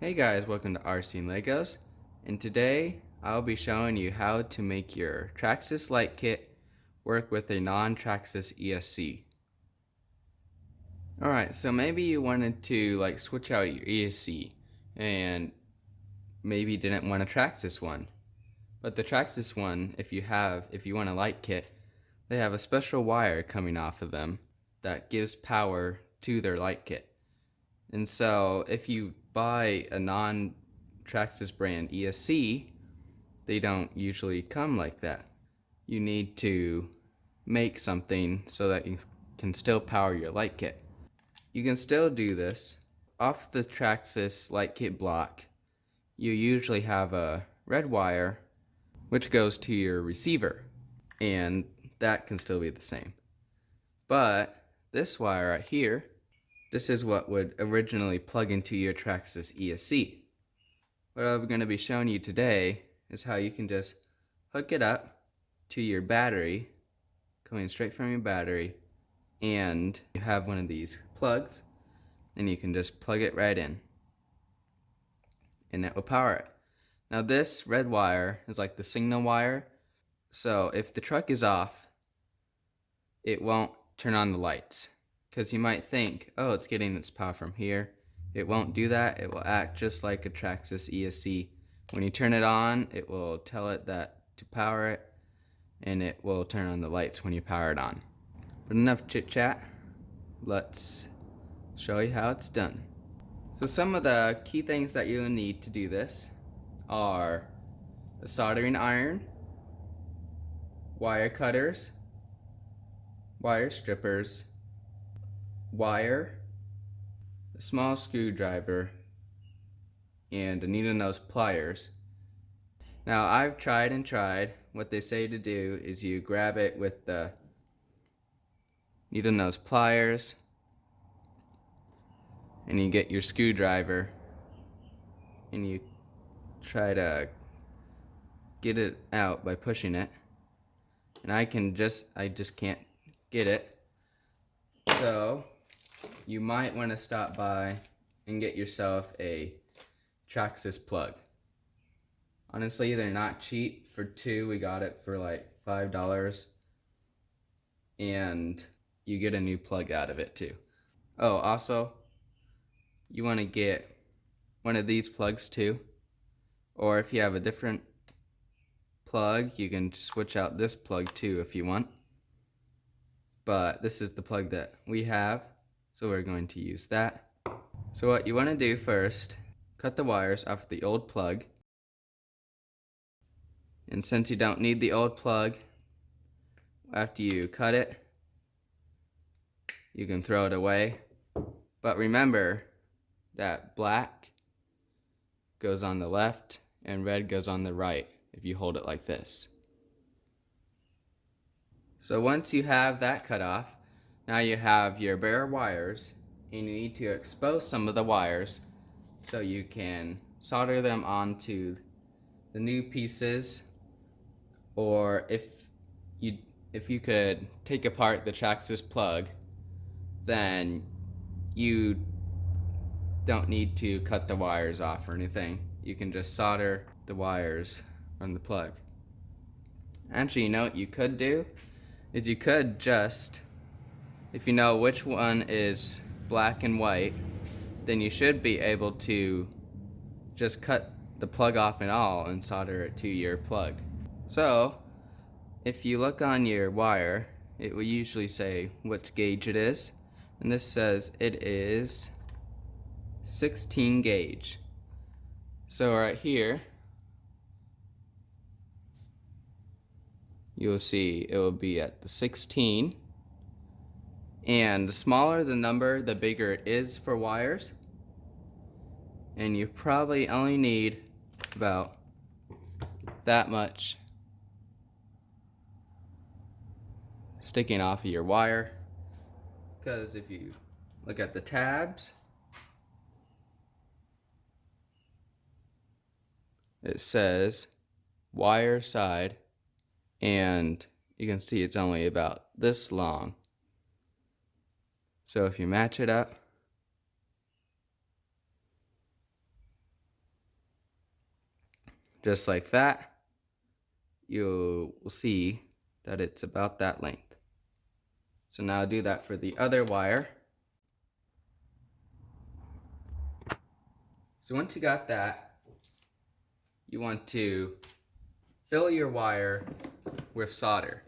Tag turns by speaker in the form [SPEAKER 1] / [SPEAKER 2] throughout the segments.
[SPEAKER 1] Hey guys, welcome to RC Legos, and today I'll be showing you how to make your Traxxas light kit work with a non-Traxxas ESC. Alright, so maybe you wanted to switch out your ESC and maybe didn't want a Traxxas one. But the Traxxas one, if you want a light kit, they have a special wire coming off of them that gives power to their light kit. And so if you buy a non-Traxxas brand ESC, they don't usually come like that. You need to make something so that you can still power your light kit. You can still do this. Off the Traxxas light kit block, you usually have a red wire which goes to your receiver, and that can still be the same. But this wire right here, this is what would originally plug into your Traxxas ESC. What I'm going to be showing you today is how you can just hook it up to your battery, coming straight from your battery, and you have one of these plugs, and you can just plug it right in, and it will power it. Now this red wire is like the signal wire, so if the truck is off, it won't turn on the lights. Because you might think, oh, it's getting its power from here. It won't do that. It will act just like a Traxxas ESC. When you turn it on, it will tell it that to power it, and it will turn on the lights when you power it on. But enough chit chat. Let's show you how it's done. So some of the key things that you'll need to do this are a soldering iron, wire cutters, wire strippers, wire, a small screwdriver, and a needle-nose pliers. Now I've tried and tried. What they say to do is you grab it with the needle-nose pliers and you get your screwdriver and you try to get it out by pushing it, and I just can't get it. So you might want to stop by and get yourself a Traxxas plug. Honestly, they're not cheap. For two, we got it for like $5, and you get a new plug out of it too. Oh, also, you want to get one of these plugs too, or if you have a different plug, you can switch out this plug too if you want. But this is the plug that we have, so we're going to use that. So what you want to do first, cut the wires off the old plug. And since you don't need the old plug, after you cut it, you can throw it away. But remember that black goes on the left and red goes on the right if you hold it like this. So once you have that cut off, now you have your bare wires, and you need to expose some of the wires so you can solder them onto the new pieces, or if you could take apart the Traxxas plug, then you don't need to cut the wires off or anything. You can just solder the wires from the plug. Actually, you know what you could do? Is you could just, if you know which one is black and white, then you should be able to just cut the plug off and all and solder it to your plug. So if you look on your wire, it will usually say which gauge it is, and this says it is 16 gauge. So right here you'll see it will be at the 16, and the smaller the number, the bigger it is for wires, and you probably only need about that much sticking off of your wire, because if you look at the tabs, it says wire side, and you can see it's only about this long. So if you match it up, just like that, you'll see that it's about that length. So now do that for the other wire. So once you got that, you want to fill your wire with solder.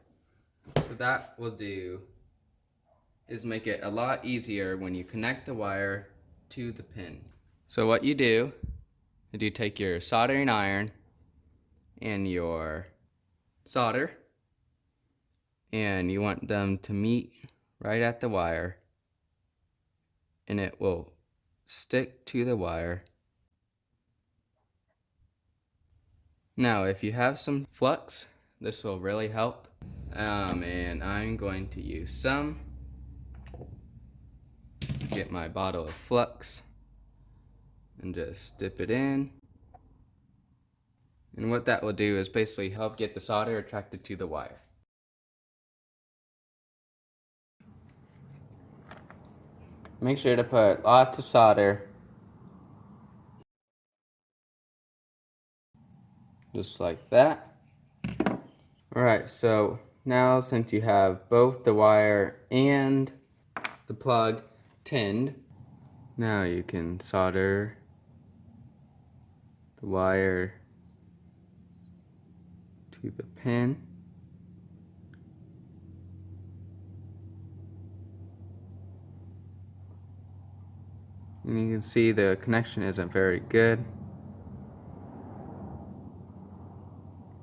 [SPEAKER 1] So that will do is make it a lot easier when you connect the wire to the pin. So what you do is you take your soldering iron and your solder, and you want them to meet right at the wire, and it will stick to the wire. Now if you have some flux, this will really help, and I'm going to use some to get my bottle of flux and just dip it in. And what that will do is basically help get the solder attracted to the wire. Make sure to put lots of solder, just like that. Alright, so now since you have both the wire and the plug tinned, now you can solder the wire to the pin. And you can see the connection isn't very good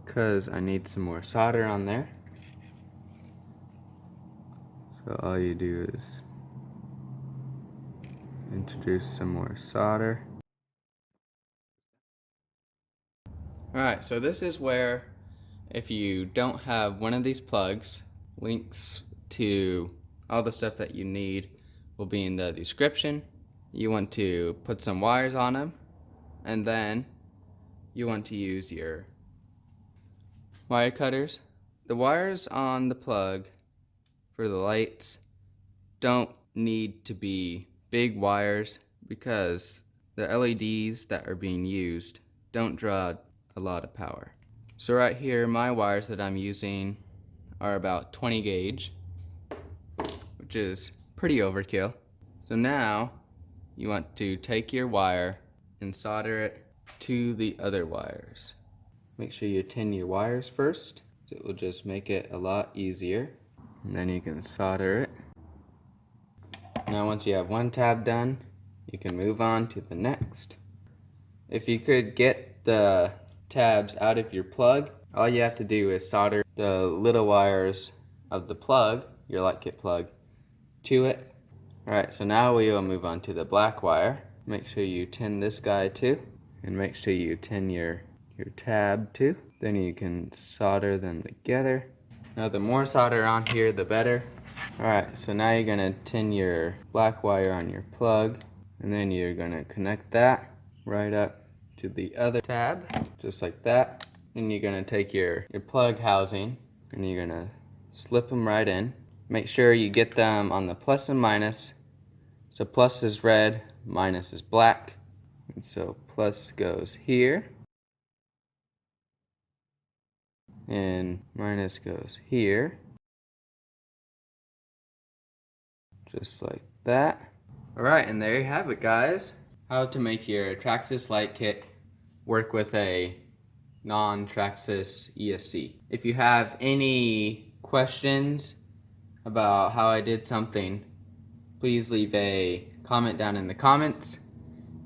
[SPEAKER 1] because I need some more solder on there. So all you do is introduce some more solder. Alright, so this is where, if you don't have one of these plugs, links to all the stuff that you need will be in the description. You want to put some wires on them, and then you want to use your wire cutters. The wires on the plug for the lights don't need to be big wires because the LEDs that are being used don't draw a lot of power. So right here, my wires that I'm using are about 20 gauge, which is pretty overkill. So now you want to take your wire and solder it to the other wires. Make sure you tin your wires first, so it will just make it a lot easier. And then you can solder it. Now once you have one tab done, you can move on to the next. If you could get the tabs out of your plug, all you have to do is solder the little wires of the plug, your light kit plug, to it. Alright, so now we will move on to the black wire. Make sure you tin this guy too, and make sure you tin your tab too. Then you can solder them together. Now the more solder on here, the better. Alright, so now you're gonna tin your black wire on your plug, and then you're gonna connect that right up to the other tab, just like that. And you're gonna take your plug housing, and you're gonna slip them right in. Make sure you get them on the plus and minus. So plus is red, minus is black. And so plus goes here, and minus goes here. Just like that. Alright, and there you have it, guys. How to make your Traxxas light kit work with a non-Traxxas ESC. If you have any questions about how I did something, please leave a comment down in the comments.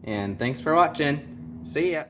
[SPEAKER 1] And thanks for watching. See ya.